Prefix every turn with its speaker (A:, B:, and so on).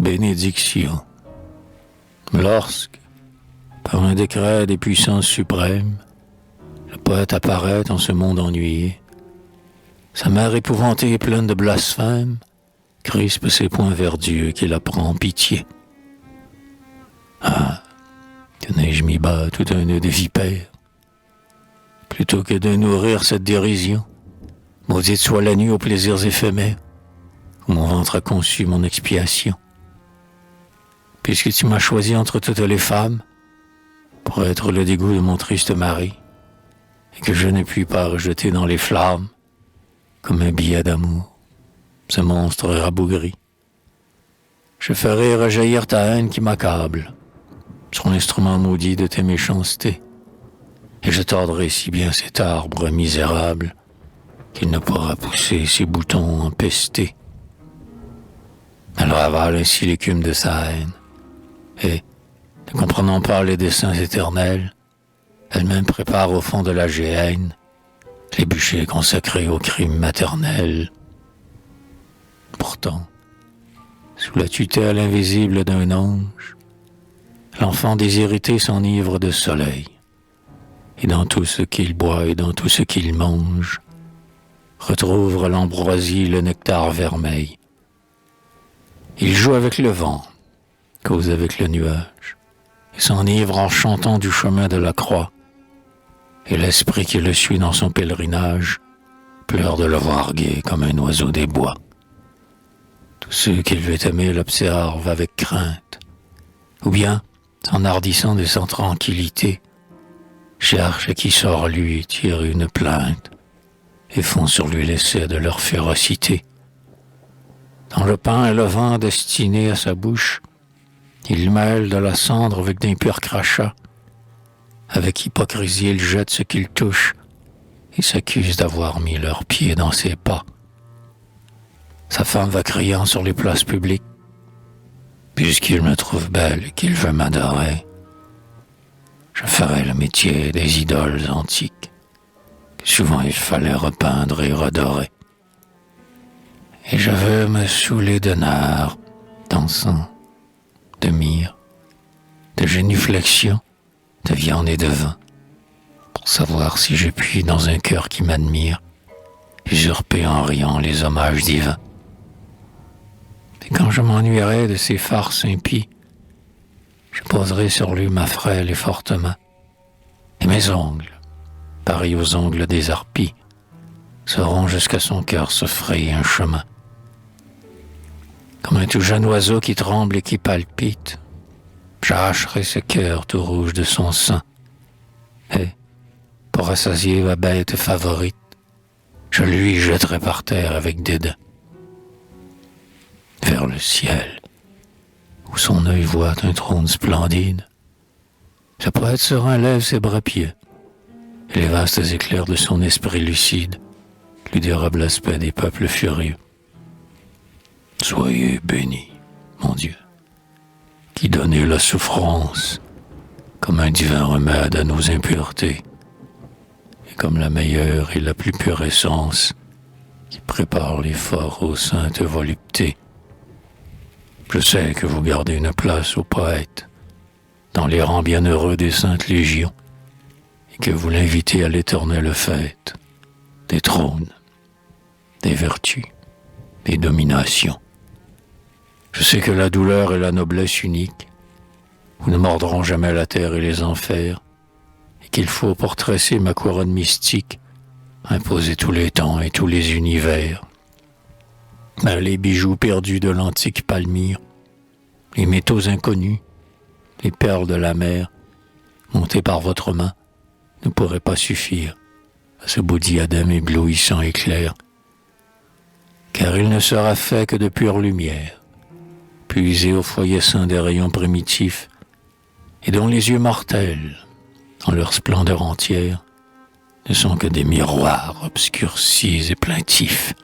A: bénédiction. Lorsque, par un décret des puissances suprêmes, le poète apparaît dans ce monde ennuyé, sa mère épouvantée et pleine de blasphème crispe ses poings vers Dieu qui la prend en pitié. Ah, que n'ai-je mis bas tout un nœud de vipère, plutôt que de nourrir cette dérision. Maudite soit la nuit aux plaisirs éphémères, où mon ventre a conçu mon expiation. Puisque tu m'as choisi entre toutes les femmes, pour être le dégoût de mon triste mari, et que je ne puis pas rejeter dans les flammes, comme un billet d'amour, ce monstre rabougri. Je ferai rejaillir ta haine qui m'accable, sur l'instrument maudit de tes méchancetés, et je tordrai si bien cet arbre misérable qu'il ne pourra pousser ses boutons empestés. Elle ravale ainsi l'écume de sa haine, et, ne comprenant pas les desseins éternels, elle-même prépare au fond de la géhenne les bûchers consacrés au crime maternel. Pourtant, sous la tutelle invisible d'un ange, l'enfant désirité s'enivre de soleil, et dans tout ce qu'il boit et dans tout ce qu'il mange, retrouve l'ambroisie, le nectar vermeil. Il joue avec le vent, cause avec le nuage, et s'enivre en chantant du chemin de la croix, et l'esprit qui le suit dans son pèlerinage pleure de le voir gai comme un oiseau des bois. Tous ceux qu'il veut aimer l'observent avec crainte, ou bien, s'enhardissant de sa tranquillité, cherchent à qui sort lui tire une plainte, et font sur lui l'essai de leur férocité. Dans le pain et le vin destinés à sa bouche, il mêle de la cendre avec d'impurs crachats. Avec hypocrisie, il jette ce qu'il touche et s'accuse d'avoir mis leurs pieds dans ses pas. Sa femme va criant sur les places publiques, puisqu'il me trouve belle et qu'il veut m'adorer, je ferai le métier des idoles antiques, que souvent il fallait repeindre et redorer. Et je veux me saouler de nard, d'encens, de myrrhe, de génuflexion, de viande et de vin, pour savoir si je puis, dans un cœur qui m'admire, usurper en riant les hommages divins. Et quand je m'ennuierai de ces farces impies, je poserai sur lui ma frêle et forte main, et mes ongles, pareils aux ongles des harpies, sauront jusqu'à son cœur se frayer un chemin. Comme un tout jeune oiseau qui tremble et qui palpite, j'arracherai ce cœur tout rouge de son sein, et, pour rassasier ma bête favorite, je lui jetterai par terre avec dédain. Vers le ciel, où son œil voit un trône splendide, ce poète serein lève ses bras pieux, et les vastes éclairs de son esprit lucide lui dérobent l'aspect des peuples furieux. Soyez bénis, mon Dieu, qui donnez la souffrance comme un divin remède à nos impuretés, et comme la meilleure et la plus pure essence qui prépare l'effort aux saintes voluptés. Je sais que vous gardez une place au poète dans les rangs bienheureux des saintes légions, et que vous l'invitez à l'éternelle fête des trônes, des vertus, des dominations. Je sais que la douleur et la noblesse unique vous ne mordront jamais la terre et les enfers, et qu'il faut, pour tresser ma couronne mystique, imposer tous les temps et tous les univers. Mais les bijoux perdus de l'antique Palmyre, les métaux inconnus, les perles de la mer, montées par votre main, ne pourraient pas suffire à ce beau diadème éblouissant et clair, car il ne sera fait que de pure lumière, puisée au foyer saint des rayons primitifs, et dont les yeux mortels, en leur splendeur entière, ne sont que des miroirs obscurcis et plaintifs.